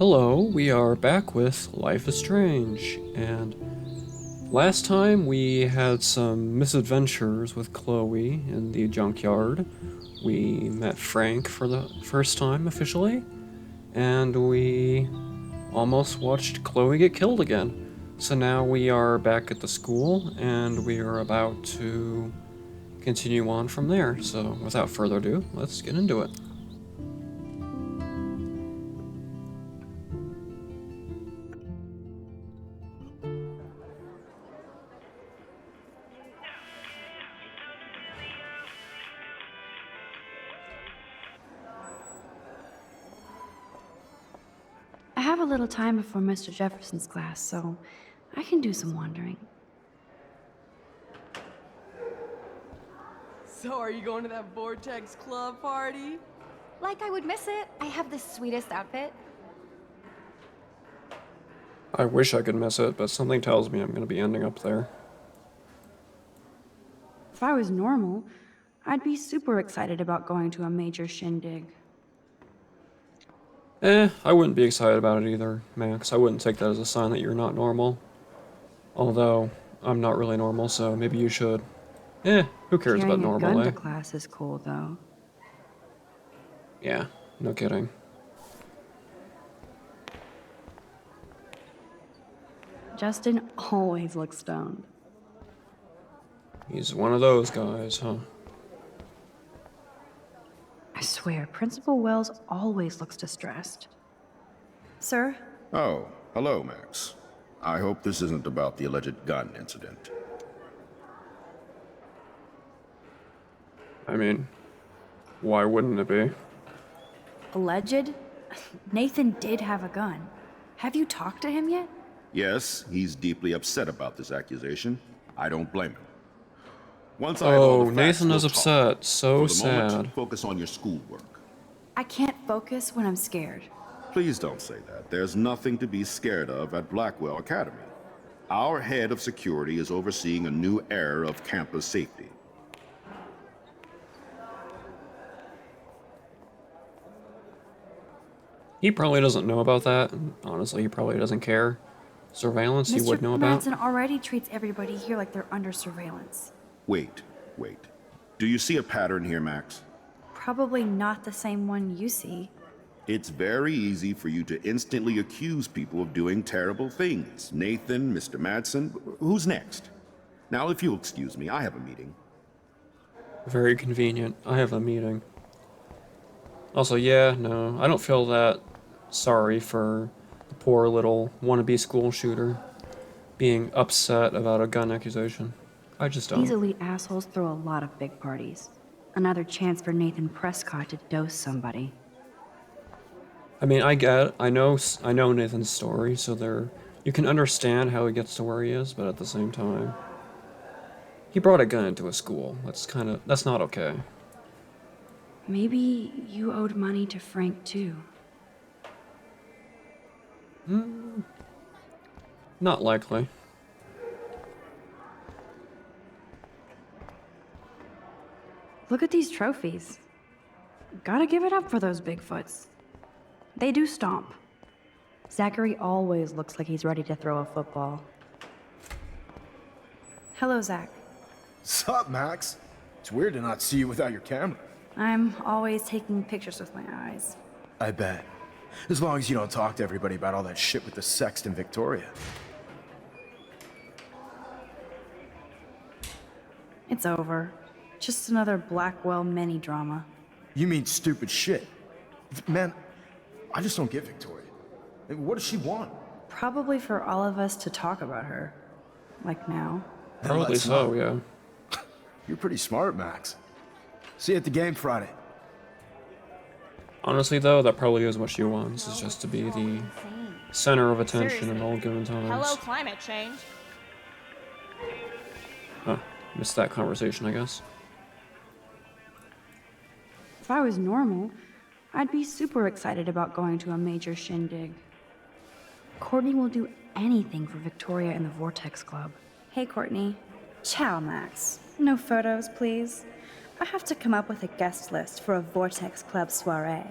Hello, we are back with Life is Strange, and last time we had some misadventures with Chloe in the junkyard. We met Frank for the first time officially, and we almost watched Chloe get killed again. So now we are back at the school, and we are about to continue on from there. So without further ado, let's get into it. I have a little time before Mr. Jefferson's class, so I can do some wandering. So are you going to that Vortex Club party? Like I would miss it. I have the sweetest outfit. I wish I could miss it, but something tells me I'm going to be ending up there. If I was normal, I'd be super excited about going to a major shindig. I wouldn't be excited about it either, Max. I wouldn't take that as a sign that you're not normal. Although, I'm not really normal, so maybe you should. Who cares about Carrying a normal, gun eh? to class is cool, though. Yeah, no kidding. Justin always looks stoned. He's one of those guys, huh? I swear, Principal Wells always looks distressed. Sir? Oh, hello, Max. I hope this isn't about the alleged gun incident. I mean, why wouldn't it be? Alleged? Nathan did have a gun. Have you talked to him yet? Yes, he's deeply upset about this accusation. I don't blame him. Once I have all Oh, the facts, Nathan we'll is talk. upset. So For the moment, sad. focus on your schoolwork. I can't focus when I'm scared. Please don't say that. There's nothing to be scared of at Blackwell Academy. Our head of security is overseeing a new era of campus safety. He probably doesn't know about that, and honestly, he probably doesn't care. Surveillance, he would know about. Madsen already treats everybody here like they're under surveillance. Wait. Do you see a pattern here, Max? Probably not the same one you see. It's very easy for you to instantly accuse people of doing terrible things. Nathan, Mr. Madsen, who's next? Now, if you'll excuse me, I have a meeting. Very convenient. I have a meeting. Also, yeah, no, I don't feel that sorry for the poor little wannabe school shooter being upset about a gun accusation. I just don't. These elite assholes throw a lot of big parties. Another chance for Nathan Prescott to dose somebody. I mean, I know Nathan's story, so you can understand how he gets to where he is, but at the same time, he brought a gun into a school. That's not okay. Maybe you owed money to Frank too. Not likely. Look at these trophies. Gotta give it up for those Bigfoots. They do stomp. Zachary always looks like he's ready to throw a football. Hello, Zach. Sup, Max? It's weird to not see you without your camera. I'm always taking pictures with my eyes. I bet. As long as you don't talk to everybody about all that shit with the sext in Victoria. It's over. Just another Blackwell mini drama. You mean stupid shit. Man, I just don't get Victoria. What does she want? Probably for all of us to talk about her. Like now. Then Probably let's so, not. yeah. You're pretty smart, Max. See you at the game Friday. Honestly, though, that probably is what she wants, is just to be the center of attention at all given Hello, times. climate change. Huh, missed that conversation, I guess. If I was normal, I'd be super excited about going to a major shindig. Courtney will do anything for Victoria and the Vortex Club. Hey, Courtney. Ciao, Max. No photos, please. I have to come up with a guest list for a Vortex Club soiree.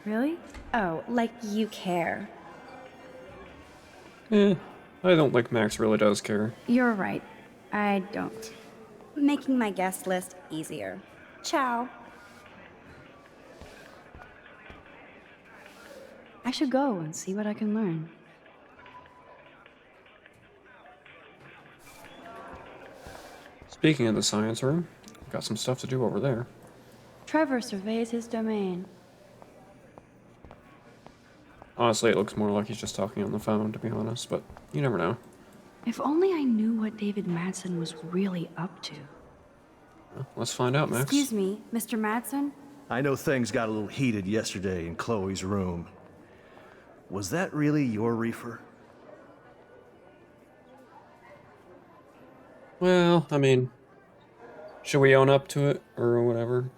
Really? Oh, like you care. I don't think Max really does care. You're right. I don't. Making my guest list easier. Ciao. I should go and see what I can learn. Speaking of the science room, got some stuff to do over there. Trevor surveys his domain. Honestly, it looks more like he's just talking on the phone, to be honest, but you never know. If only I knew what David Madsen was really up to. Well, let's find out, Max. Excuse me, Mr. Madsen? I know things got a little heated yesterday in Chloe's room. Was that really your reefer? Well, I mean, should we own up to it, or whatever?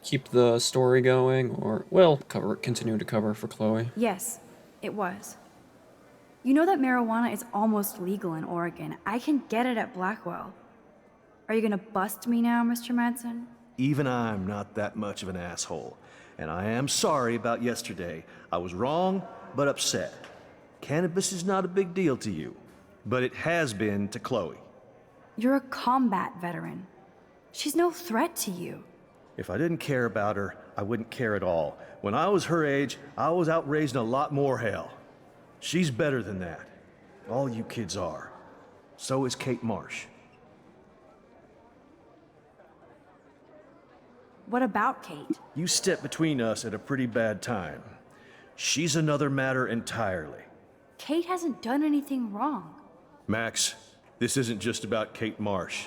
Keep the story going, or, well, continue to cover for Chloe. Yes, it was. You know that marijuana is almost legal in Oregon. I can get it at Blackwell. Are you gonna bust me now, Mr. Madsen? Even I'm not that much of an asshole. And I am sorry about yesterday. I was wrong, but upset. Cannabis is not a big deal to you, but it has been to Chloe. You're a combat veteran. She's no threat to you. If I didn't care about her, I wouldn't care at all. When I was her age, I was out raising a lot more hell. She's better than that. All you kids are. So is Kate Marsh. What about Kate? You stepped between us at a pretty bad time. She's another matter entirely. Kate hasn't done anything wrong. Max, this isn't just about Kate Marsh.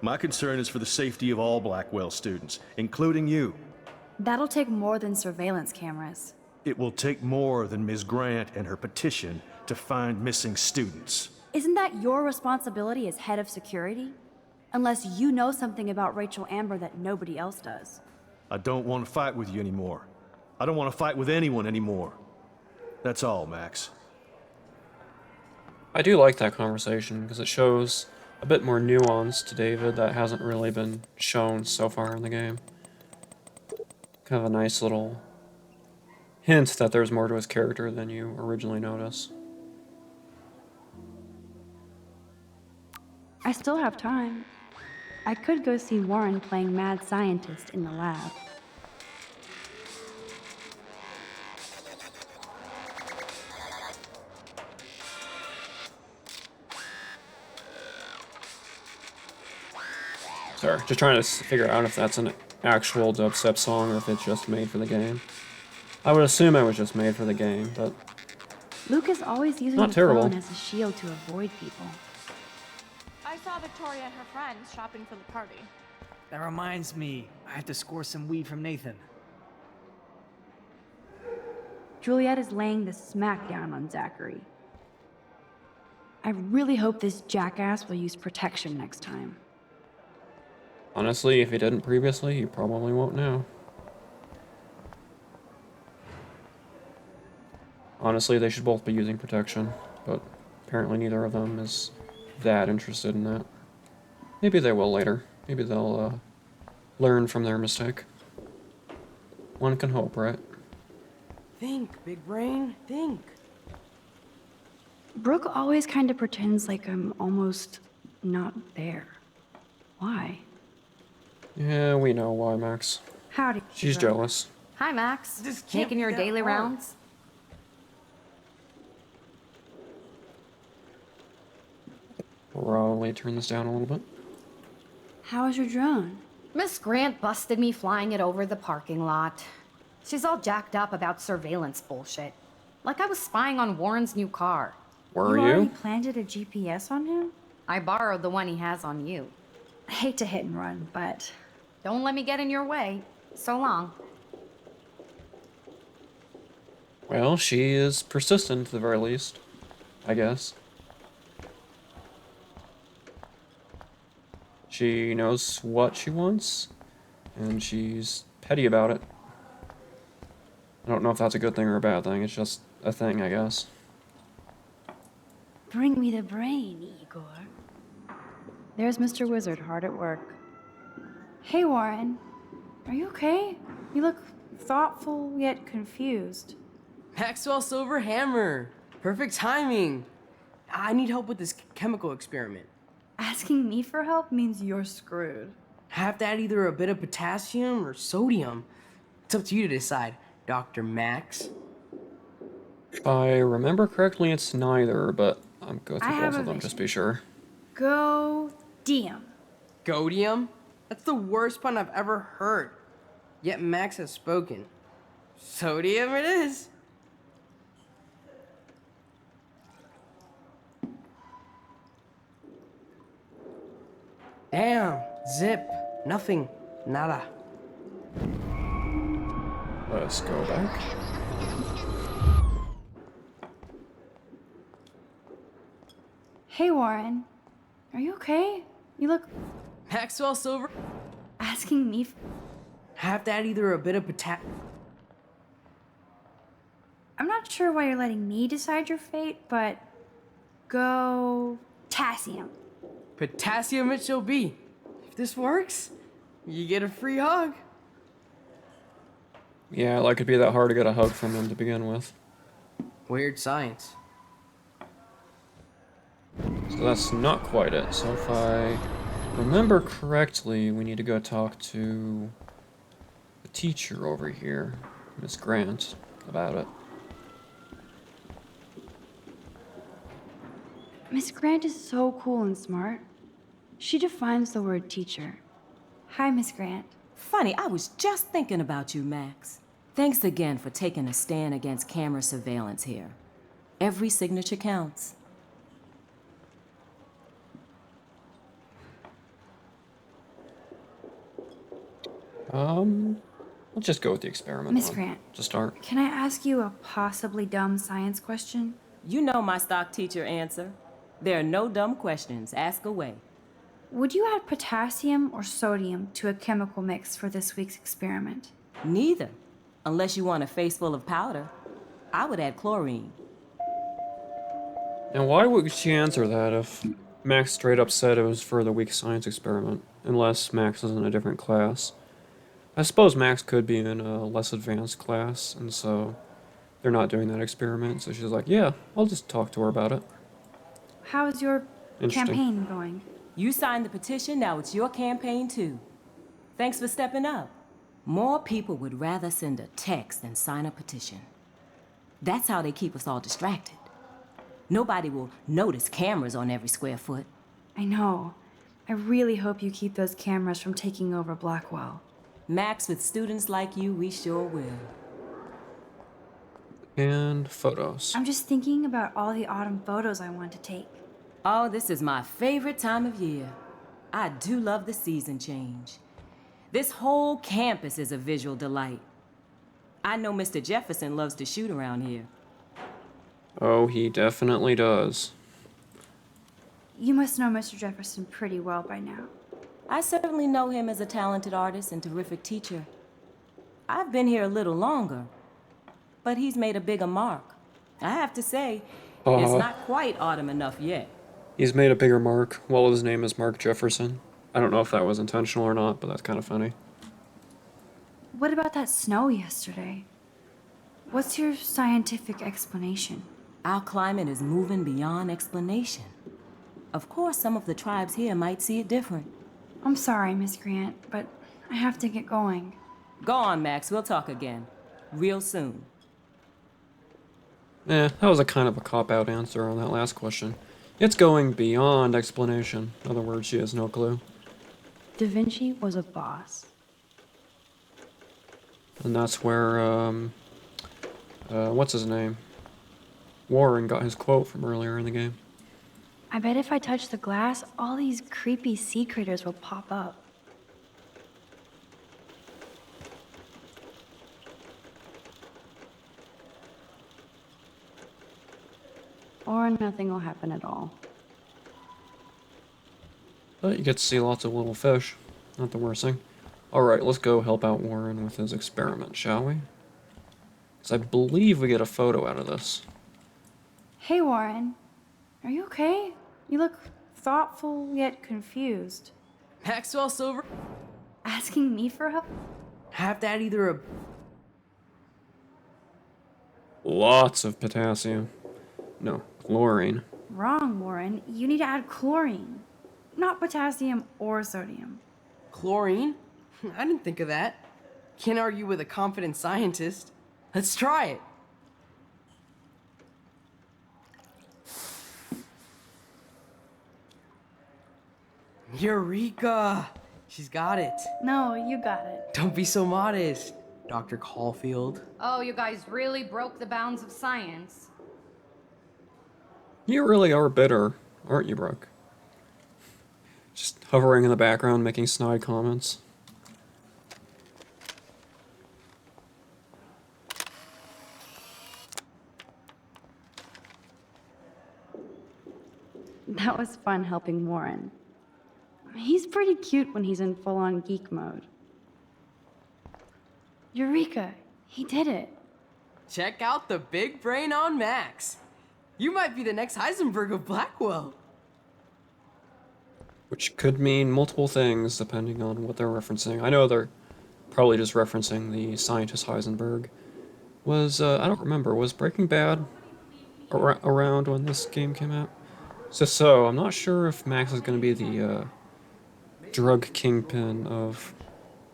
My concern is for the safety of all Blackwell students, including you. That'll take more than surveillance cameras. It will take more than Ms. Grant and her petition to find missing students. Isn't that your responsibility as head of security? Unless you know something about Rachel Amber that nobody else does. I don't want to fight with you anymore. I don't want to fight with anyone anymore. That's all, Max. I do like that conversation, because it shows a bit more nuance to David that hasn't really been shown so far in the game. Kind of a nice little hint that there's more to his character than you originally notice. I still have time. I could go see Warren playing mad scientist in the lab. Sorry, just trying to figure out if that's an actual dubstep song or if it's just made for the game. I would assume it was just made for the game, but Luke is always using Not the terrible. phone as a shield to avoid people. I saw Victoria and her friends shopping for the party. That reminds me, I have to score some weed from Nathan. Juliet is laying the smackdown on Zachary. I really hope this jackass will use protection next time. honestly, if he didn't previously, he probably won't now. Honestly, they should both be using protection, but apparently neither of them is that interested in that. Maybe they will later. Maybe they'll learn from their mistake. One can hope, right? Think, big brain, think. Brooke always kind of pretends like I'm almost not there. Why? Yeah, we know why, Max. Howdy. She's Brooke. jealous. Hi, Max. This can't Making be your that daily hard. rounds? Probably turn this down a little bit. How was your drone? Miss Grant busted me flying it over the parking lot. She's all jacked up about surveillance bullshit. Like I was spying on Warren's new car. Were You already you? planted a GPS on him? I borrowed the one he has on you. I hate to hit and run, but Don't let me get in your way. So long. Well, she is persistent at the very least, I guess. She knows what she wants, and she's petty about it. I don't know if that's a good thing or a bad thing, it's just a thing, I guess. bring me the brain, Igor. There's Mr. Wizard hard at work. Hey, Warren. Are you okay? You look thoughtful yet confused. Maxwell Silver Hammer. Perfect timing. I need help with this chemical experiment. Asking me for help means you're screwed. I have to add either a bit of potassium or sodium. It's up to you to decide, Dr. Max. If I remember correctly, it's neither, but I'm going I through have both a of them just to vision. be sure. Go Diem. Godium? That's the worst pun I've ever heard. Yet Max has spoken. Sodium it is. Damn, zip, nothing, nada. Let's go back. Hey, Warren. Are you okay? You look Maxwell Silver? asking me. I have to add either a bit of I'm not sure why you're letting me decide your fate, but go potassium. potassium it shall be. If this works, you get a free hug. Yeah, like it'd be that hard to get a hug from him to begin with. Weird science. So that's not quite it. So if I remember correctly, we need to go talk to the teacher over here, Miss Grant, about it. Miss Grant is so cool and smart. She defines the word teacher. Hi, Miss Grant. Funny, I was just thinking about you, Max. Thanks again for taking a stand against camera surveillance here. Every signature counts. Let's just go with the experiment. Miss then, Grant. to start. Can I ask you a possibly dumb science question? You know my stock teacher answer. There are no dumb questions. Ask away. Would you add potassium or sodium to a chemical mix for this week's experiment? Neither. Unless you want a face full of powder. I would add chlorine. And why would she answer that if Max straight up said it was for the week's science experiment, unless Max is in a different class? I suppose Max could be in a less advanced class, and so they're not doing that experiment, so she's like, yeah, I'll just talk to her about it. How's your Interesting. campaign going? You signed the petition, now it's your campaign too. Thanks for stepping up. More people would rather send a text than sign a petition. That's how they keep us all distracted. Nobody will notice cameras on every square foot. I know. I really hope you keep those cameras from taking over Blackwell. Max, with students like you, we sure will. And photos. I'm just thinking about all the autumn photos I want to take. Oh, this is my favorite time of year. I do love the season change. This whole campus is a visual delight. I know Mr. Jefferson loves to shoot around here. Oh, he definitely does. You must know Mr. Jefferson pretty well by now. I certainly know him as a talented artist and terrific teacher. I've been here a little longer, but he's made a bigger mark. I have to say, it's not quite autumn enough yet. He's made a bigger mark. Well, his name is Mark Jefferson. I don't know if that was intentional or not, but that's kind of funny. What about that snow yesterday? What's your scientific explanation? Our climate is moving beyond explanation. Of course, some of the tribes here might see it different. I'm sorry, Miss Grant, but I have to get going. Go on, Max. We'll talk again. Real soon. That was a kind of a cop-out answer on that last question. It's going beyond explanation. In other words, she has no clue. Da Vinci was a boss. And that's where, what's his name? Warren got his quote from earlier in the game. I bet if I touch the glass, all these creepy sea critters will pop up. Or nothing will happen at all. But you get to see lots of little fish. Not the worst thing. Alright, let's go help out Warren with his experiment, shall we? Because I believe we get a photo out of this. Hey, Warren. Are you okay? You look thoughtful yet confused. Maxwell Silver? Asking me for help? I have to add either a Lots of potassium. No, chlorine. Wrong, Warren. You need to add chlorine, not potassium or sodium. Chlorine? I didn't think of that. Can't argue with a confident scientist. Let's try it. Eureka! She's got it. No, you got it. Don't be so modest, Dr. Caulfield. Oh, you guys really broke the bounds of science. You really are bitter, aren't you, Brooke? Just hovering in the background, making snide comments. That was fun helping Warren. He's pretty cute when he's in full-on geek mode. Eureka! He did it. Check out the big brain on Max. You might be the next Heisenberg of Blackwell. Which could mean multiple things depending on what they're referencing. I know they're probably just referencing the scientist Heisenberg. I don't remember, was Breaking Bad around when this game came out? So, I'm not sure if Max is going to be the drug kingpin of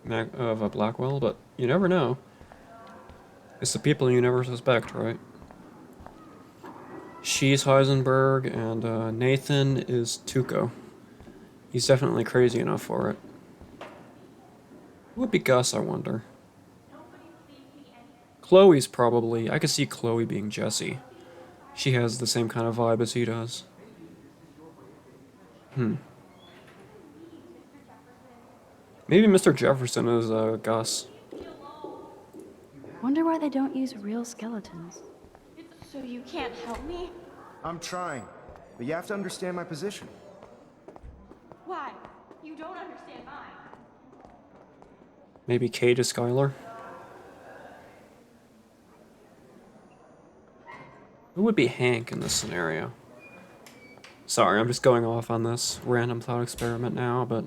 Blackwell, but you never know. It's the people you never suspect, right? She's Heisenberg, and Nathan is Tuco. He's definitely crazy enough for it. Who would be Gus, I wonder? Chloe's probably... I could see Chloe being Jessie. She has the same kind of vibe as he does. Maybe Mr. Jefferson is Gus. Wonder why they don't use real skeletons. So you can't help me? I'm trying, but you have to understand my position. Why? You don't understand mine. Maybe Kate is Skylar? Who would be Hank in this scenario? Sorry, I'm just going off on this random thought experiment now, but...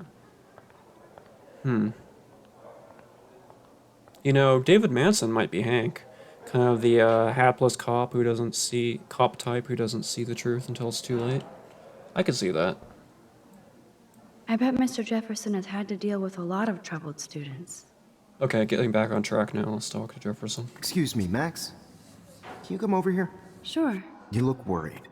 You know, David Manson might be Hank. Kind of the hapless cop who doesn't see... cop type who doesn't see the truth until it's too late. I could see that. I bet Mr. Jefferson has had to deal with a lot of troubled students. Okay, getting back on track now. Let's talk to Jefferson. Excuse me, Max. Can you come over here? Sure. You look worried.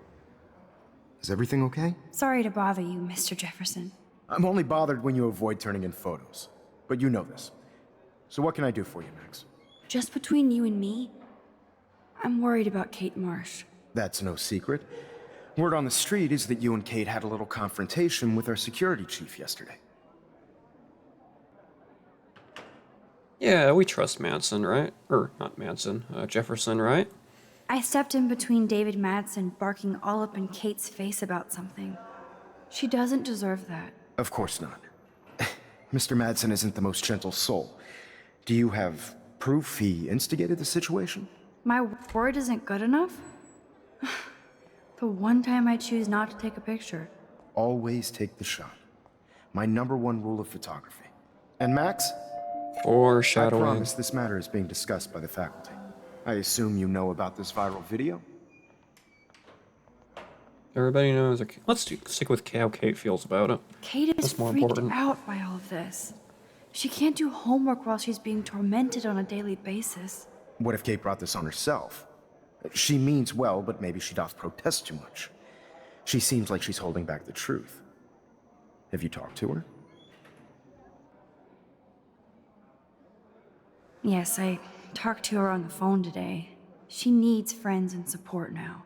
Is everything okay? Sorry to bother you, Mr. Jefferson. I'm only bothered when you avoid turning in photos. But you know this. So what can I do for you, Max? Just between you and me, I'm worried about Kate Marsh. That's no secret. Word on the street is that you and Kate had a little confrontation with our security chief yesterday. Yeah, we trust Manson, right? Or, not Manson, Jefferson, right? I stepped in between David Madsen barking all up in Kate's face about something. She doesn't deserve that. Of course not. Mr. Madsen isn't the most gentle soul. Do you have proof he instigated the situation? My word isn't good enough? The one time I choose not to take a picture. Always take the shot. My #1 rule of photography. And Max? Foreshadowing. I promise this matter is being discussed by the faculty. I assume you know about this viral video? Everybody knows. Let's stick with how Kate feels about it. Kate is That's more freaked important. out by all of this. She can't do homework while she's being tormented on a daily basis. What if Kate brought this on herself? She means well, but maybe she doth protest too much. She seems like she's holding back the truth. Have you talked to her? Yes, I talked to her on the phone today. She needs friends and support now.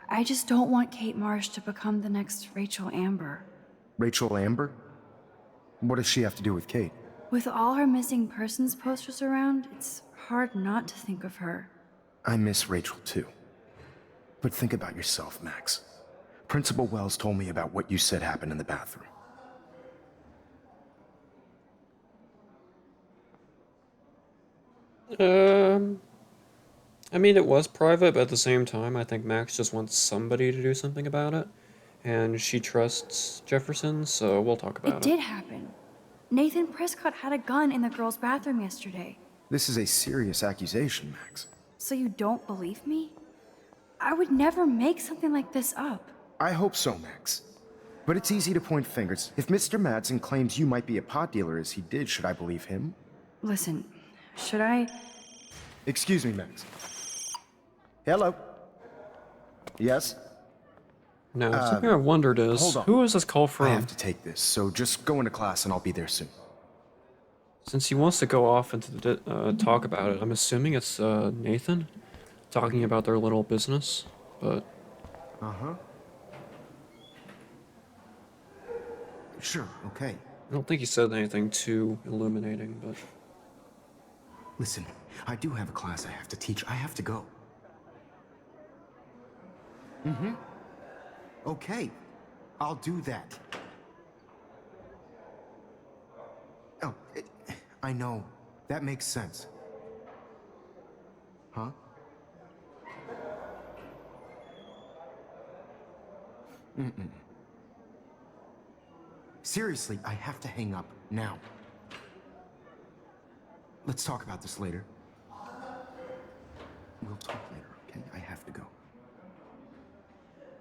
I just don't want Kate Marsh to become the next Rachel Amber. Rachel Amber? What does she have to do with Kate? With all her missing persons posters around, it's hard not to think of her. I miss Rachel too. But think about yourself, Max. Principal Wells told me about what you said happened in the bathroom. I mean, it was private, but at the same time, I think Max just wants somebody to do something about it. And she trusts Jefferson, so we'll talk about it. It did happen. Nathan Prescott had a gun in the girls' bathroom yesterday. This is a serious accusation, Max. So you don't believe me? I I would never make something like this up. I hope so, Max. But it's easy to point fingers. If Mr. Madsen claims you might be a pot dealer as he did, should I believe him? Listen, should I? Excuse me, Max. Hello? Yes? Now, something I wondered is, hold on. who is this call from? I have to take this, so just go into class and I'll be there soon. Since he wants to go off into the talk about it, I'm assuming it's Nathan talking about their little business, but... Uh-huh. Sure, okay. I don't think he said anything too illuminating, but... Listen, I do have a class I have to teach. I have to go. Mm-hmm. Okay, I'll do that. Oh, I know. That makes sense. Huh? Mm-mm. Seriously, I have to hang up now. Let's talk about this later. We'll talk later, okay? I have to go.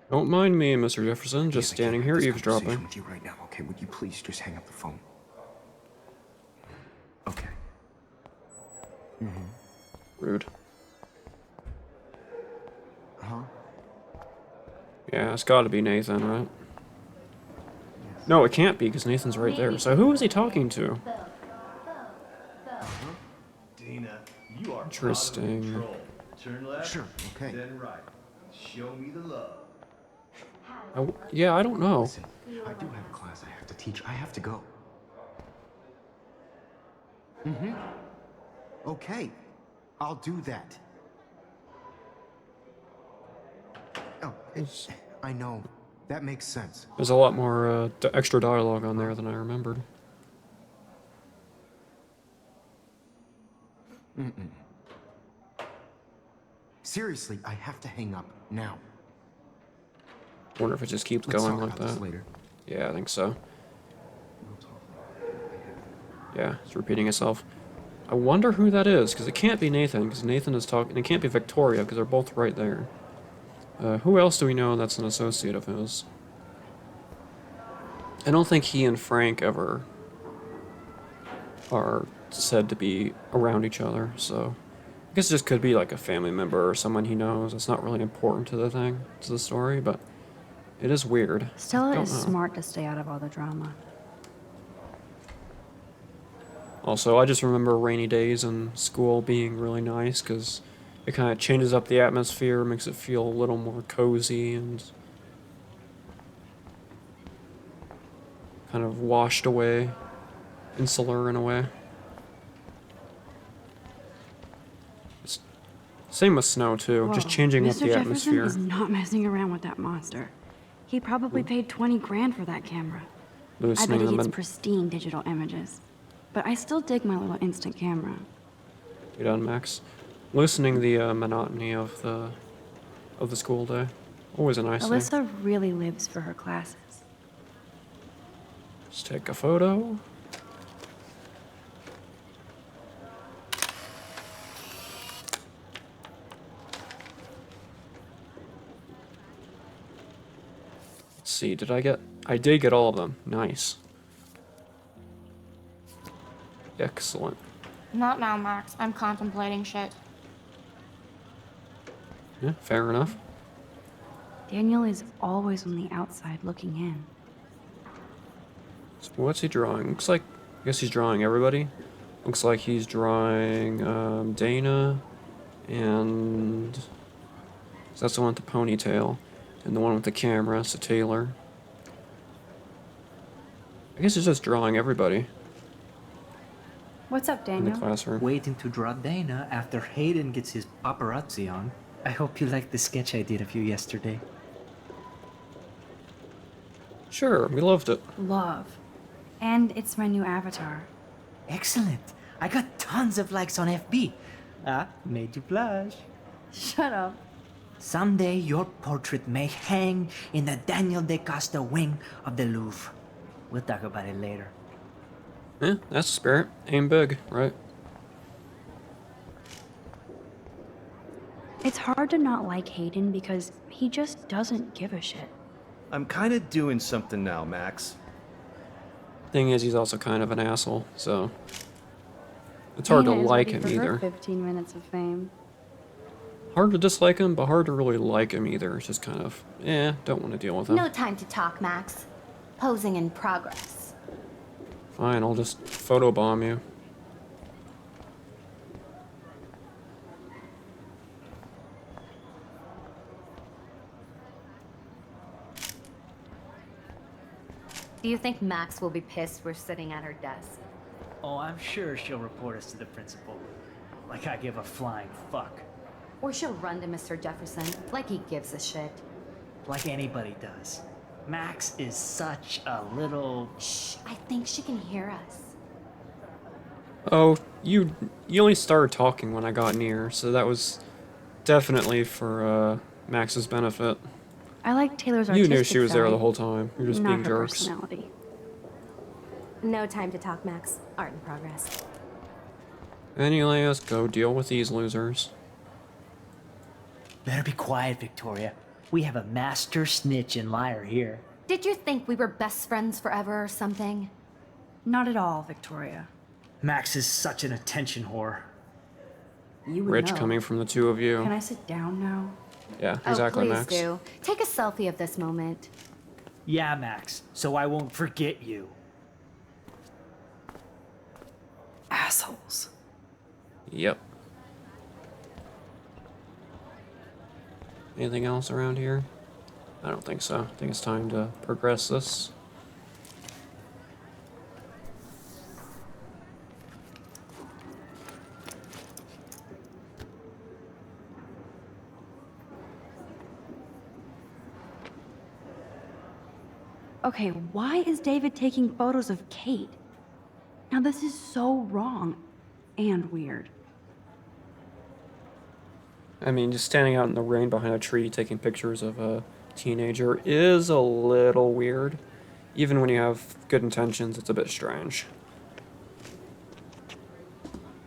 Don't mind me, Mr. Jefferson, just Yes, I can't standing have here this eavesdropping. conversation with you right now, okay? Would you please just hang up the phone? Okay. Rude. Huh? Yeah, it's gotta be Nathan, right? No, it can't be, because Nathan's right there. So who is he talking to? Dana, you are Interesting. out of control. Turn left, Sure, okay. then right. Show me the love. Yeah, I don't know. Listen, I do have a class I have to teach. I have to go. Mm-hmm. Okay, I'll do that. Oh, I know. That makes sense. There's a lot more extra dialogue on there than I remembered. Seriously, I have to hang up now. Wonder if it just keeps Let's going talk like about this that. later. Yeah, I think so. We'll talk later. Yeah, it's repeating itself. I wonder who that is, because it can't be Nathan, because Nathan is talking. It can't be Victoria, because they're both right there. Who else do we know that's an associate of his? I don't think he and Frank ever are said to be around each other, so I guess it just could be like a family member or someone he knows. It's not really important to the thing, to the story, but it is weird. Stella Don't is know. smart to stay out of all the drama. Also, I just remember rainy days in school being really nice because it kind of changes up the atmosphere, makes it feel a little more cozy and kind of washed away, insular in a way. Same with snow too, just Whoa, changing up Mr. the Jefferson atmosphere. is not messing around with that monster. He probably paid 20 grand for that camera. I bet Loosening he them gets in. pristine digital images. But I still dig my little instant camera. You done, Max? Loosening the monotony of the school day. Always a nice thing. Alyssa really lives for her classes. Let's take a photo. Let's see, I did get all of them. Nice. Excellent. Not now, Max. I'm contemplating shit. Yeah, fair enough. Daniel is always on the outside looking in. So what's he drawing? Looks like, I guess he's drawing everybody. Looks like he's drawing Dana, and so that's the one with the ponytail, and the one with the camera, so Taylor. I guess he's just drawing everybody What's up, in the Daniel? classroom. Waiting to draw Dana after Hayden gets his paparazzi on. I hope you liked the sketch I did of you yesterday. Sure, we loved it. Love. And it's my new avatar. Excellent. I got tons of likes on FB. Made you blush. Shut up. Someday your portrait may hang in the Daniel de Costa wing of the Louvre. We'll talk about it later. Yeah, that's the spirit. Aim big, right? It's hard to not like Hayden because he just doesn't give a shit. I'm kind of doing something now, Max. Thing is, he's also kind of an asshole, so it's hard to Dana is like ready him for her either. 15 minutes of fame. Hard to dislike him, but hard to really like him either. It's just kind of, don't want to deal with him. No time to talk, Max. Posing in progress. Fine, I'll just photobomb you. Do you think Max will be pissed we're sitting at her desk? Oh, I'm sure she'll report us to the principal. Like I give a flying fuck. Or she'll run to Mr. Jefferson, like he gives a shit. Like anybody does. Max is such a little... Shh, I think she can hear us. Oh, you only started talking when I got near, so that was definitely for Max's benefit. I like Taylor's You artistic knew she was there side, the whole time. You're just not being her jerks. personality. No time to talk, Max. Art in progress. Anyway, let's go deal with these losers. Better be quiet, Victoria. We have a master snitch and liar here. Did you think we were best friends forever or something? Not at all, Victoria. Max is such an attention whore. You would Rich know. coming from the two of you. Can I sit down now? Yeah, exactly, oh, please Max. do. Take a selfie of this moment. Yeah, Max, so I won't forget you. Assholes. Yep. Anything else around here? I don't think so. I think it's time to progress this. Okay, why is David taking photos of Kate? Now this is so wrong and weird. I mean, just standing out in the rain behind a tree taking pictures of a teenager is a little weird. Even when you have good intentions, it's a bit strange.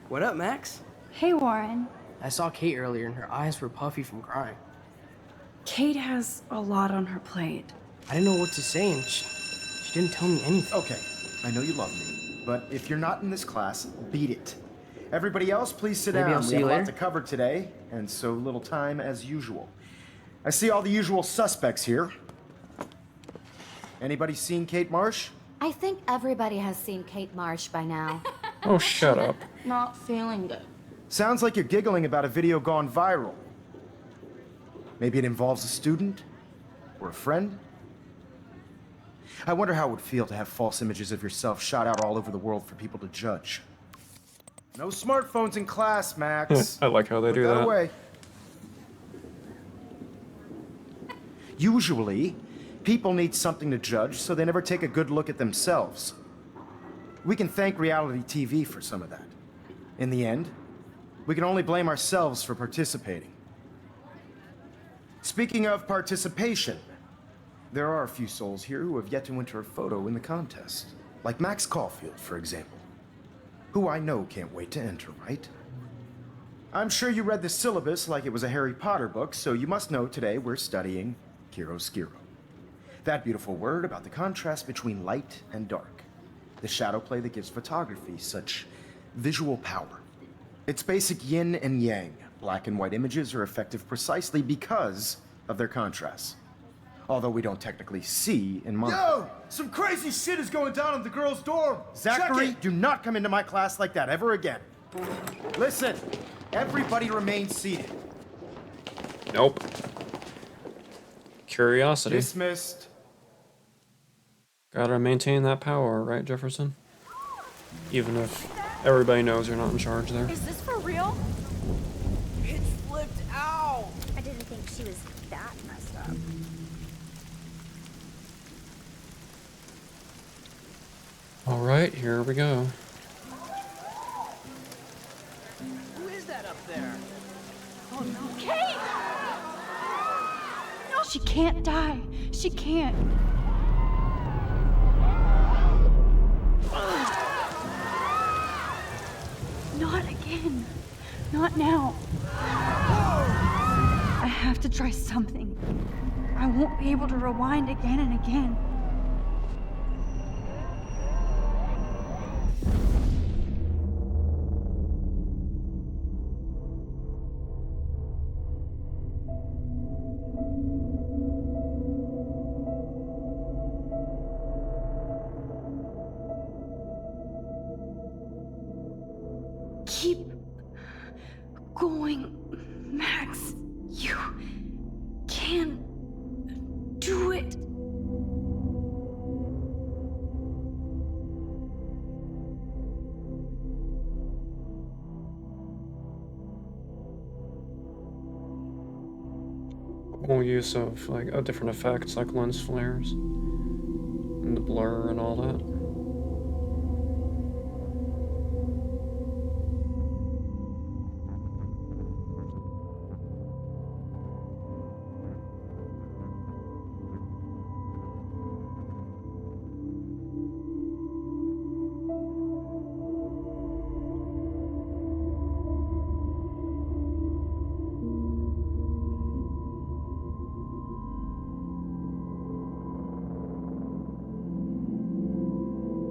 What up, Max? Hey, Warren. I saw Kate earlier and her eyes were puffy from crying. Kate has a lot on her plate. I didn't know what to say and she didn't tell me anything. Okay, I know you love me, but if you're not in this class, beat it. Everybody else, please sit Maybe down. I'll We see have you a lot later. to cover today, and so little time as usual. I see all the usual suspects here. Anybody seen Kate Marsh? I think everybody has seen Kate Marsh by now. Oh, shut up. Not feeling good. Sounds like you're giggling about a video gone viral. Maybe it involves a student? Or a friend? I wonder how it would feel to have false images of yourself shot out all over the world for people to judge. No smartphones in class, Max. I like how they Put do that that. away. Usually, people need something to judge, so they never take a good look at themselves. We can thank reality TV for some of that. In the end, we can only blame ourselves for participating. Speaking of participation, there are a few souls here who have yet to enter a photo in the contest. Like Max Caulfield, for example. Who I know can't wait to enter, right? I'm sure you read the syllabus like it was a Harry Potter book, so you must know today we're studying chiaroscuro. That beautiful word about the contrast between light and dark. The shadow play that gives photography such visual power. It's basic yin and yang. Black and white images are effective precisely because of their contrast. Although we don't technically see in mono. Yo! Some crazy shit is going down in the girls' dorm! Zachary, do not come into my class like that ever again. Listen, everybody remain seated. Nope. Curiosity. Dismissed. Gotta maintain that power, right, Jefferson? Even if everybody knows you're not in charge there. Is this for real? It flipped out. I didn't think she was that messed up. Alright, here we go. Who is that up there? She can't die. She can't. Not again. Not now. have to try something. I won't be able to rewind again and again. Keep going, Max. You can do it. Cool use of like different effects like lens flares and the blur and all that.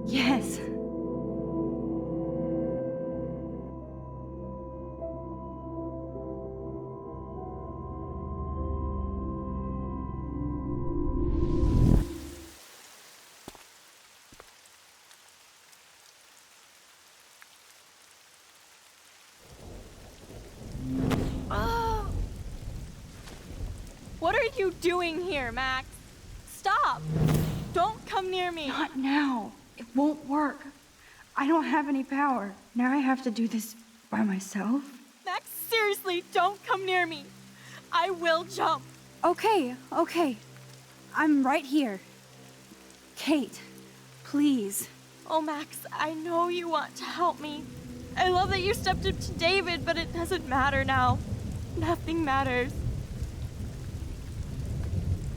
Yes. What are you doing here, Max? Stop! Don't come near me! Not now. It won't work. I don't have any power. Now I have to do this by myself. Max, seriously, don't come near me! I will jump! Okay. I'm right here. Kate, please. Oh, Max, I know you want to help me. I love that you stepped up to David, but it doesn't matter now. Nothing matters.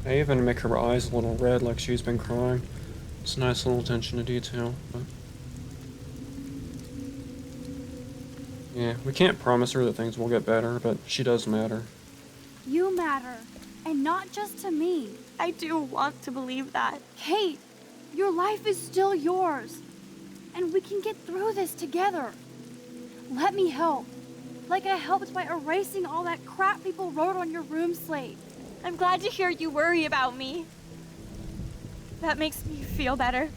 I even make her eyes a little red like she's been crying. It's a nice little attention to detail, but... yeah, we can't promise her that things will get better, but she does matter. You matter, and not just to me. I do want to believe that. Kate, your life is still yours, and we can get through this together. Let me help, like I helped by erasing all that crap people wrote on your room slate. I'm glad to hear you worry about me. That makes me feel better.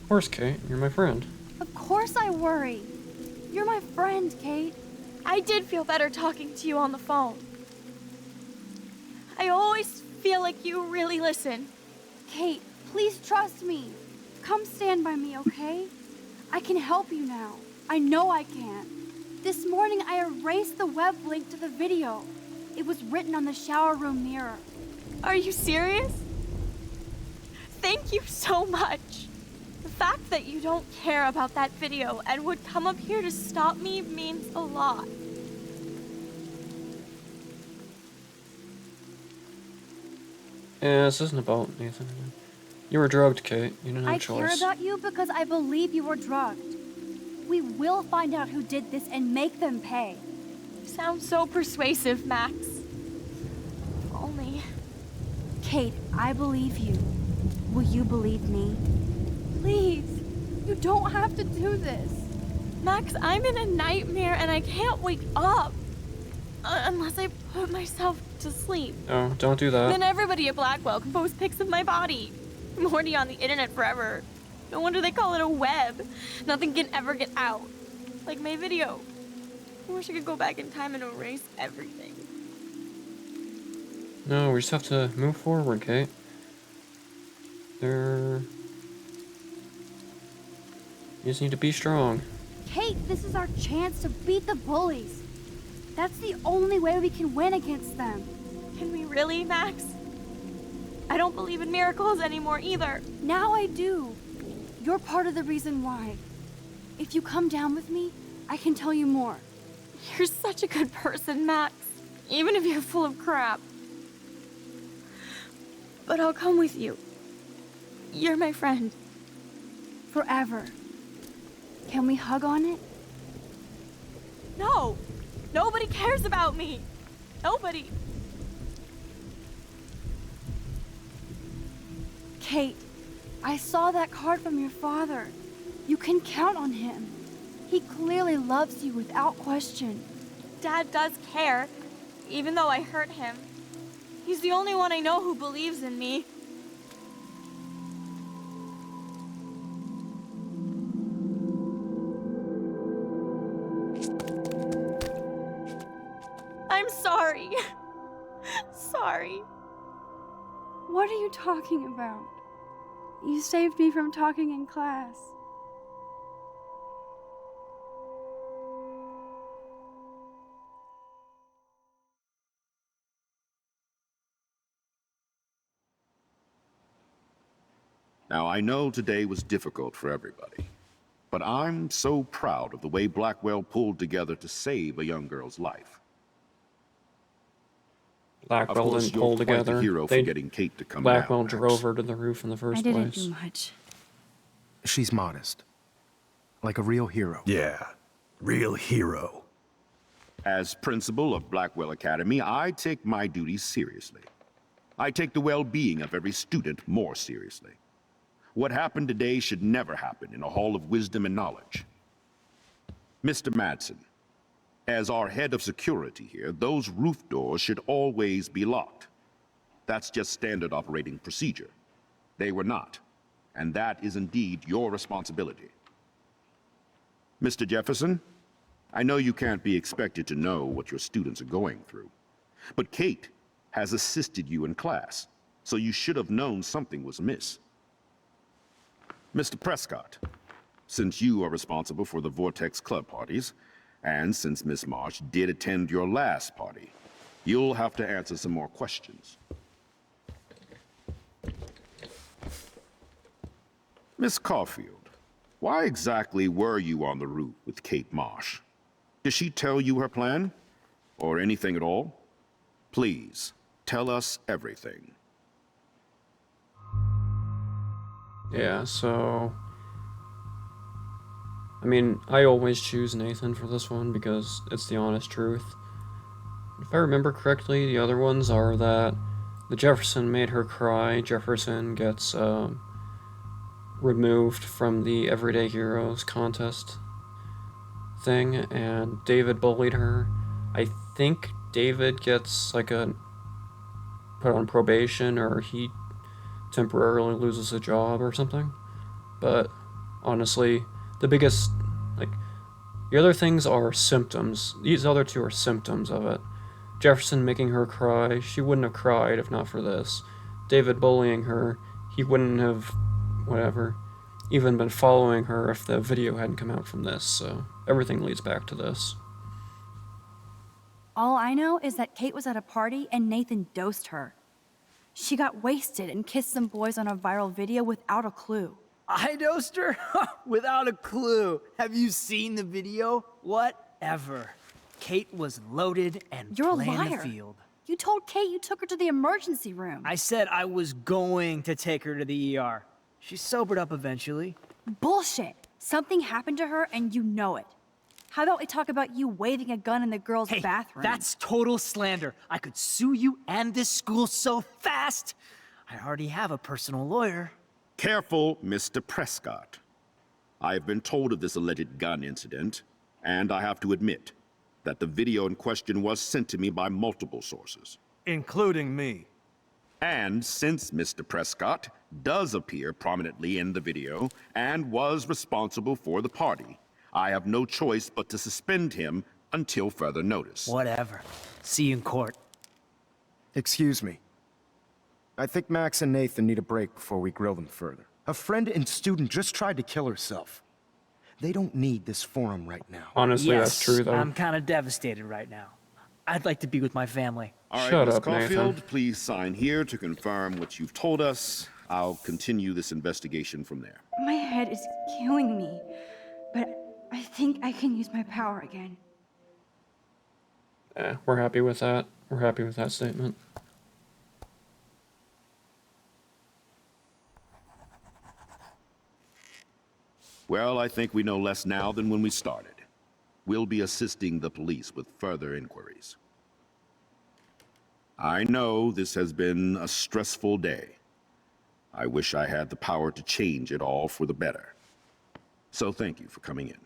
Of course, Kate, you're my friend. Of course I worry. You're my friend, Kate. I did feel better talking to you on the phone. I always feel like you really listen. Kate, please trust me. Come stand by me, okay? I can help you now. I know I can. This morning I erased the web link to the video. It was written on the shower room mirror. Are you serious? Thank you so much. The fact that you don't care about that video and would come up here to stop me means a lot. Yeah, this isn't about Nathan. You were drugged, Kate. You didn't have a I choice. care about you because I believe you were drugged. We will find out who did this and make them pay. You sound so persuasive, Max. If only. Kate, I believe you. Will you believe me? Please, you don't have to do this. Max, I'm in a nightmare and I can't wake up. Unless I put myself to sleep. Oh, don't do that. Then everybody at Blackwell can post pics of my body. I'm already on the internet forever. No wonder they call it a web. Nothing can ever get out. Like my video. I wish I could go back in time and erase everything. No, we just have to move forward, Kate. You just need to be strong. Kate, this is our chance to beat the bullies. That's the only way we can win against them. Can we really, Max? I don't believe in miracles anymore either. Now I do. You're part of the reason why. If you come down with me, I can tell you more. You're such a good person, Max. Even if you're full of crap. But I'll come with you. You're my friend. Forever. Can we hug on it? No! Nobody cares about me. Nobody. Kate, I saw that card from your father. You can count on him. He clearly loves you without question. Dad does care, even though I hurt him. He's the only one I know who believes in me. I'm sorry. Sorry. What are you talking about? You saved me from talking in class. Now, I know today was difficult for everybody, but I'm so proud of the way Blackwell pulled together to save a young girl's life. Of Blackwell course, didn't you're pull quite together. the hero for They getting Kate to come Blackwell down, Max. drove her to the roof in the first I didn't place. do much. She's modest. Like a real hero. Yeah, real hero. As principal of Blackwell Academy, I take my duties seriously. I take the well-being of every student more seriously. What happened today should never happen in a hall of wisdom and knowledge. Mr. Madsen, as our head of security here, those roof doors should always be locked. That's just standard operating procedure. They were not, and that is indeed your responsibility. Mr. Jefferson, I know you can't be expected to know what your students are going through, but Kate has assisted you in class, so you should have known something was amiss. Mr. Prescott, since you are responsible for the Vortex Club parties, and since Miss Marsh did attend your last party, you'll have to answer some more questions. Miss Caulfield, why exactly were you on the roof with Kate Marsh? Did she tell you her plan? Or anything at all? Please, tell us everything. Yeah, so... I mean, I always choose Nathan for this one because it's the honest truth. If I remember correctly, the other ones are that the Jefferson made her cry, Jefferson gets removed from the Everyday Heroes contest thing, and David bullied her. I think David gets like a put on probation, or he temporarily loses a job or something. But honestly, the biggest, like, the other things are symptoms. These other two are symptoms of it. Jefferson making her cry, she wouldn't have cried if not for this. David bullying her, he wouldn't have, whatever, even been following her if the video hadn't come out from this, so everything leads back to this. All I know is that Kate was at a party and Nathan dosed her. She got wasted and kissed some boys on a viral video without a clue. I dosed her? Without a clue. Have you seen the video? Whatever. Kate was loaded and You're a playing the liar. field. You told Kate you took her to the emergency room. I said I was going to take her to the ER. She sobered up eventually. Bullshit. Something happened to her and you know it. How about we talk about you waving a gun in the girls' Hey, bathroom? that's total slander. I could sue you and this school so fast. I already have a personal lawyer. Careful, Mr. Prescott. I have been told of this alleged gun incident, and I have to admit that the video in question was sent to me by multiple sources. Including me. And since Mr. Prescott does appear prominently in the video and was responsible for the party, I have no choice but to suspend him until further notice. Whatever. See you in court. Excuse me. I think Max and Nathan need a break before we grill them further. A friend and student just tried to kill herself. They don't need this forum right now. Honestly, Yes, that's true, though. I'm kind of devastated right now. I'd like to be with my family. All right, Shut Miss up, Caulfield, Nathan. please sign here to confirm what you've told us. I'll continue this investigation from there. My head is killing me, but I think I can use my power again. We're happy with that. We're happy with that statement. Well, I think we know less now than when we started. We'll be assisting the police with further inquiries. I know this has been a stressful day. I wish I had the power to change it all for the better. So thank you for coming in.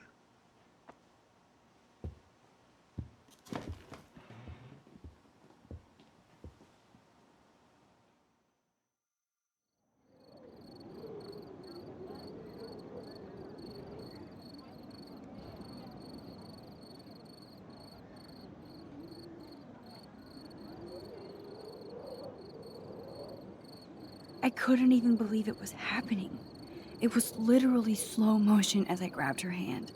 I couldn't even believe it was happening. It was literally slow motion as I grabbed her hand.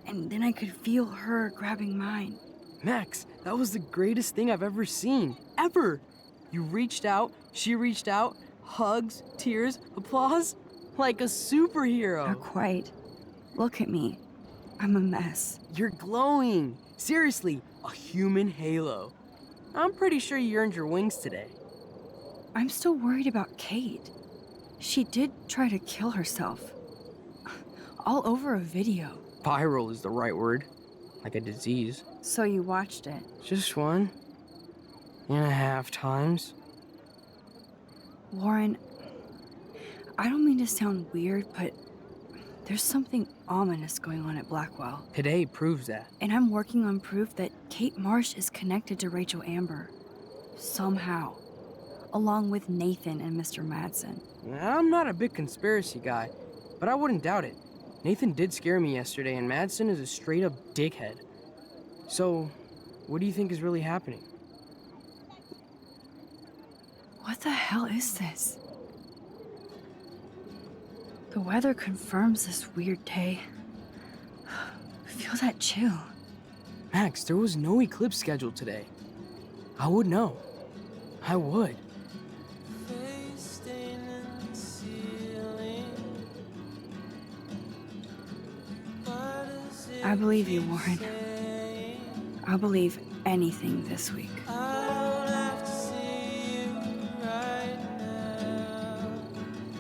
And then I could feel her grabbing mine. Max, that was the greatest thing I've ever seen. Ever! You reached out, she reached out, hugs, tears, applause. Like a superhero. Not quite. Look at me. I'm a mess. You're glowing. Seriously, a human halo. I'm pretty sure you earned your wings today. I'm still worried about Kate. She did try to kill herself. All over a video. Viral is the right word. Like a disease. So you watched it? Just 1.5 times. Warren, I don't mean to sound weird, but there's something ominous going on at Blackwell. Today proves that. And I'm working on proof that Kate Marsh is connected to Rachel Amber. Somehow. Along with Nathan and Mr. Madsen. I'm not a big conspiracy guy, but I wouldn't doubt it. Nathan did scare me yesterday, and Madsen is a straight-up dickhead. So, what do you think is really happening? What the hell is this? The weather confirms this weird day. Feel that chill. Max, there was no eclipse scheduled today. I would know. I would. I believe you, Warren. I'll believe anything this week.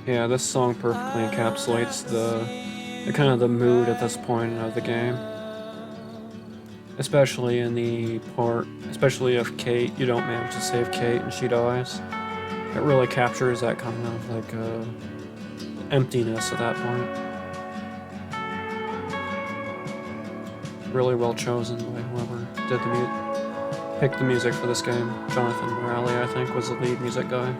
Yeah, this song perfectly encapsulates the kind of the mood at this point of the game. Especially in the part, especially if Kate, you don't manage to save Kate and she dies. It really captures that kind of like emptiness at that point. Really well chosen by whoever did picked the music for this game. Jonathan Morelli, I think, was the lead music guy.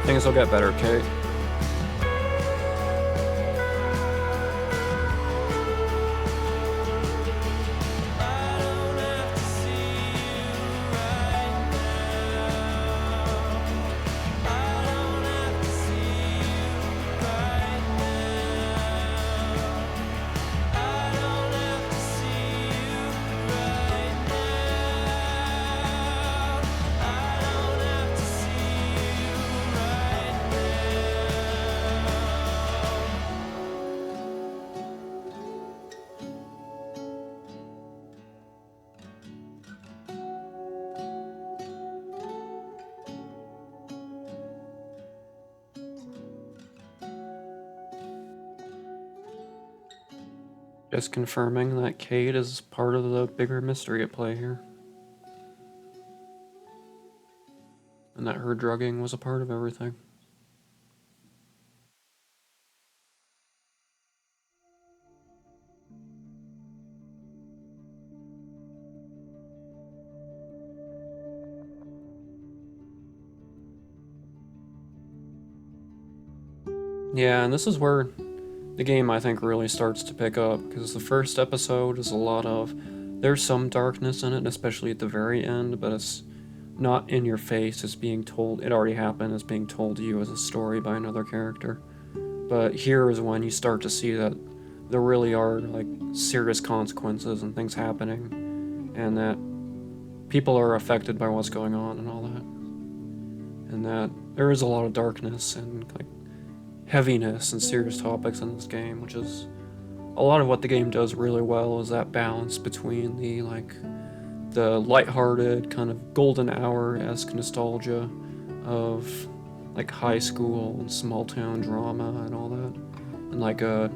Things will get better, Kate. Just confirming that Kate is part of the bigger mystery at play here. And that her drugging was a part of everything. Yeah, and this is where the game, I think, really starts to pick up, because the first episode is a lot of... There's some darkness in it, especially at the very end, but it's not in your face. It's being told... It already happened. It's being told to you as a story by another character. But here is when you start to see that there really are, like, serious consequences and things happening, and that people are affected by what's going on and all that. And that there is a lot of darkness and, like, heaviness and serious topics in this game, which is a lot of what the game does really well, is that balance between the lighthearted kind of golden hour-esque nostalgia of like high school and small town drama and all that, and like a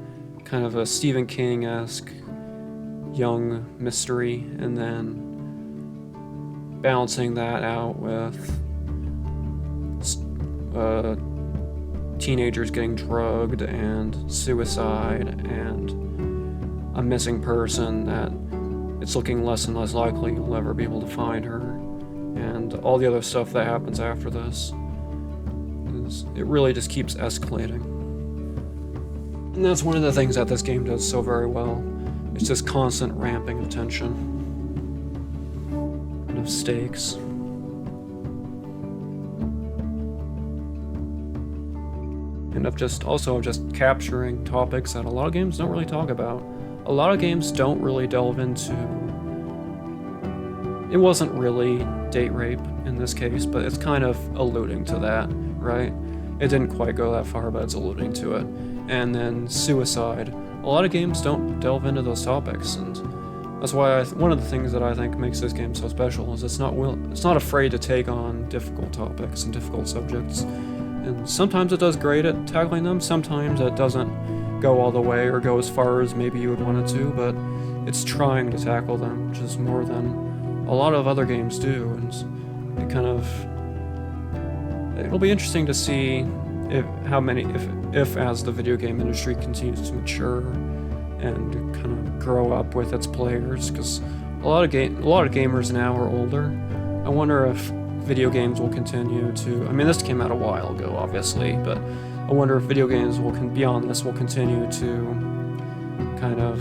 kind of a Stephen King-esque young mystery, and then balancing that out with teenagers getting drugged and suicide and a missing person that it's looking less and less likely you'll ever be able to find her, and all the other stuff that happens after this. It really just keeps escalating. And that's one of the things that this game does so very well. It's this constant ramping of tension and of stakes. And of just capturing topics that a lot of games don't really talk about. A lot of games don't really delve into... It wasn't really date rape in this case, but it's kind of alluding to that, right? It didn't quite go that far, but it's alluding to it. And then suicide. A lot of games don't delve into those topics, and that's why one of the things that I think makes this game so special is it's not afraid to take on difficult topics and difficult subjects. And sometimes it does great at tackling them, sometimes it doesn't go all the way or go as far as maybe you would want it to, but it's trying to tackle them, which is more than a lot of other games do, and it kind of... It'll be interesting to see if as the video game industry continues to mature and kind of grow up with its players, because a lot of gamers now are older. I wonder if video games will continue to... I mean, this came out a while ago, obviously, but I wonder if video games beyond this will continue to kind of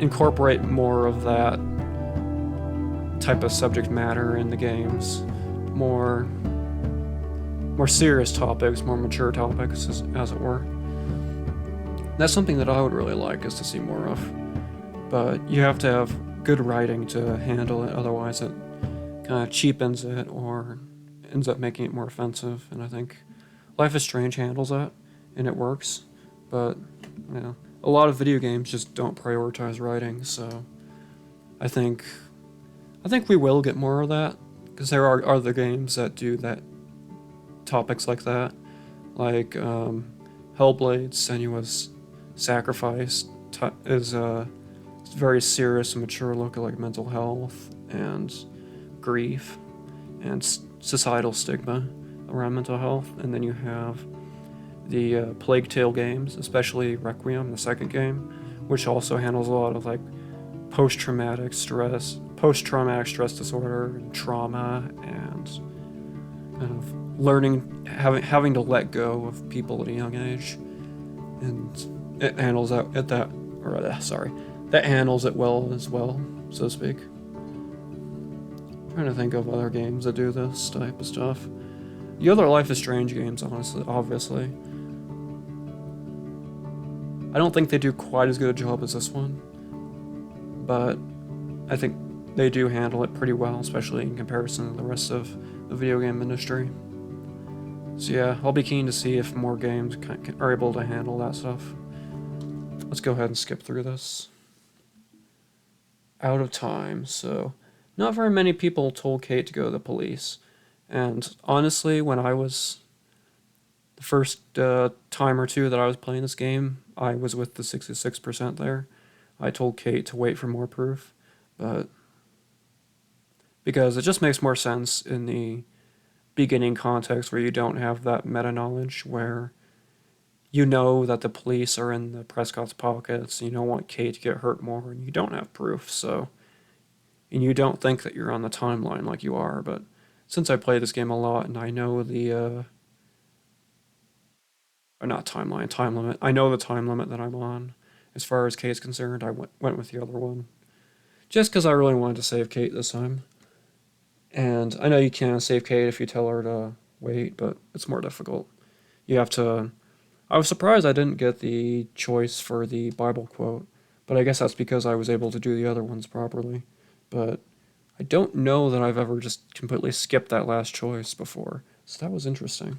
incorporate more of that type of subject matter in the games. More serious topics, more mature topics, as it were. That's something that I would really like is to see more of. But you have to have good writing to handle it, otherwise it kind of cheapens it or ends up making it more offensive, and I think Life is Strange handles that, and it works, but you know, a lot of video games just don't prioritize writing, so I think we will get more of that, because there are other games that do that, topics like that, like Hellblade's Senua's Sacrifice is a very serious and mature look at like mental health and grief and societal stigma around mental health. And then you have the Plague Tale games, especially Requiem, the second game, which also handles a lot of like post-traumatic stress disorder, and trauma, and kind of having to let go of people at a young age, and it handles that handles it well as well, so to speak. Trying to think of other games that do this type of stuff. The other Life is Strange games, obviously. I don't think they do quite as good a job as this one, but I think they do handle it pretty well, especially in comparison to the rest of the video game industry. So yeah, I'll be keen to see if more games are able to handle that stuff. Let's go ahead and skip through this. Out of time, so not very many people told Kate to go to the police. And honestly, when I was the first time or two that I was playing this game, I was with the 66% there. I told Kate to wait for more proof, but because it just makes more sense in the beginning context where you don't have that meta-knowledge where you know that the police are in the Prescott's pockets, and you don't want Kate to get hurt more, and you don't have proof, so... And you don't think that you're on the timeline like you are, but since I play this game a lot and I know the, or not timeline, time limit. I know the time limit that I'm on. As far as Kate's concerned, I went with the other one. Just because I really wanted to save Kate this time. And I know you can save Kate if you tell her to wait, but it's more difficult. You have to... I was surprised I didn't get the choice for the Bible quote, but I guess that's because I was able to do the other ones properly. But I don't know that I've ever just completely skipped that last choice before, so that was interesting.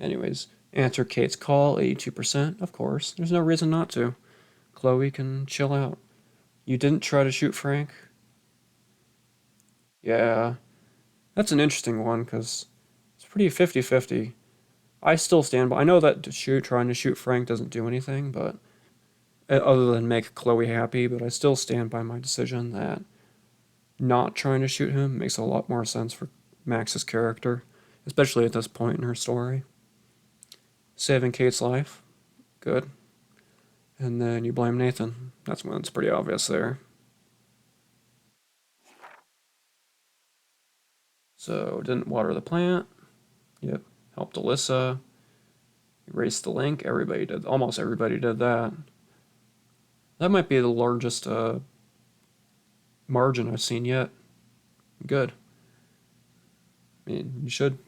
Anyways, answer Kate's call, 82%, of course. There's no reason not to. Chloe can chill out. You didn't try to shoot Frank? Yeah, that's an interesting one, because it's pretty 50-50. I still stand by... I know that trying to shoot Frank doesn't do anything, but... Other than make Chloe happy, but I still stand by my decision that not trying to shoot him makes a lot more sense for Max's character, especially at this point in her story. Saving Kate's life, good. And then you blame Nathan. That's when it's pretty obvious there. So, didn't water the plant. Yep. Helped Alyssa. Erased the link. Everybody did. Almost everybody did that. That might be the largest margin I've seen yet. Good. I mean, you should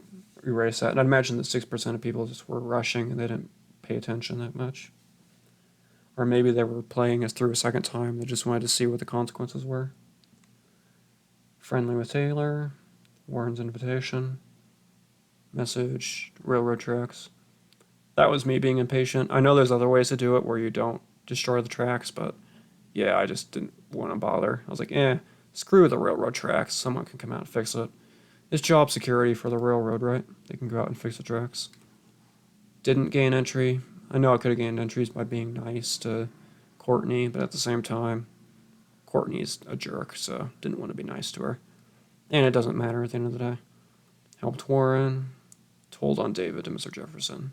erase that. And I'd imagine that 6% of people just were rushing and they didn't pay attention that much. Or maybe they were playing us through a second time. They just wanted to see what the consequences were. Friendly with Taylor. Warren's invitation. Message. Railroad tracks. That was me being impatient. I know there's other ways to do it where you don't destroy the tracks, but yeah, I just didn't want to bother. I was like, screw the railroad tracks. Someone can come out and fix it. It's job security for the railroad, right? They can go out and fix the tracks. Didn't gain entry. I know I could have gained entries by being nice to Courtney, but at the same time, Courtney's a jerk, so didn't want to be nice to her. And it doesn't matter at the end of the day. Helped Warren. Told on David to Mr. Jefferson.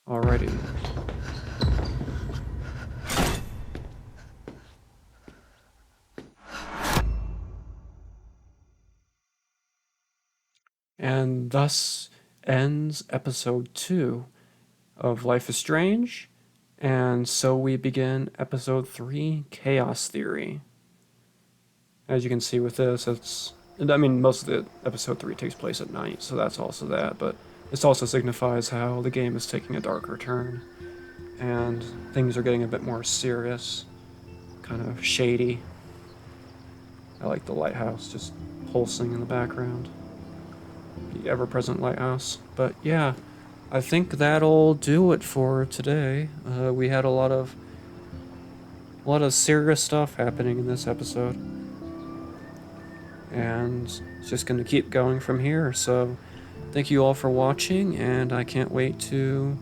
Alrighty. And thus ends episode 2 of Life is Strange, and so we begin episode 3, Chaos Theory. As you can see with this, most of the episode 3 takes place at night, so that's also that, but this also signifies how the game is taking a darker turn, and things are getting a bit more serious, kind of shady. I like the lighthouse just pulsing in the background. The ever-present lighthouse. But yeah, I think that'll do it for today. We had a lot of serious stuff happening in this episode, and it's just gonna keep going from here. So thank you all for watching, and I can't wait to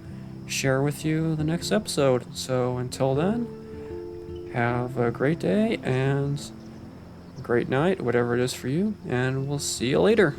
share with you the next episode. So until then, have a great day and a great night, whatever it is for you, and we'll see you later.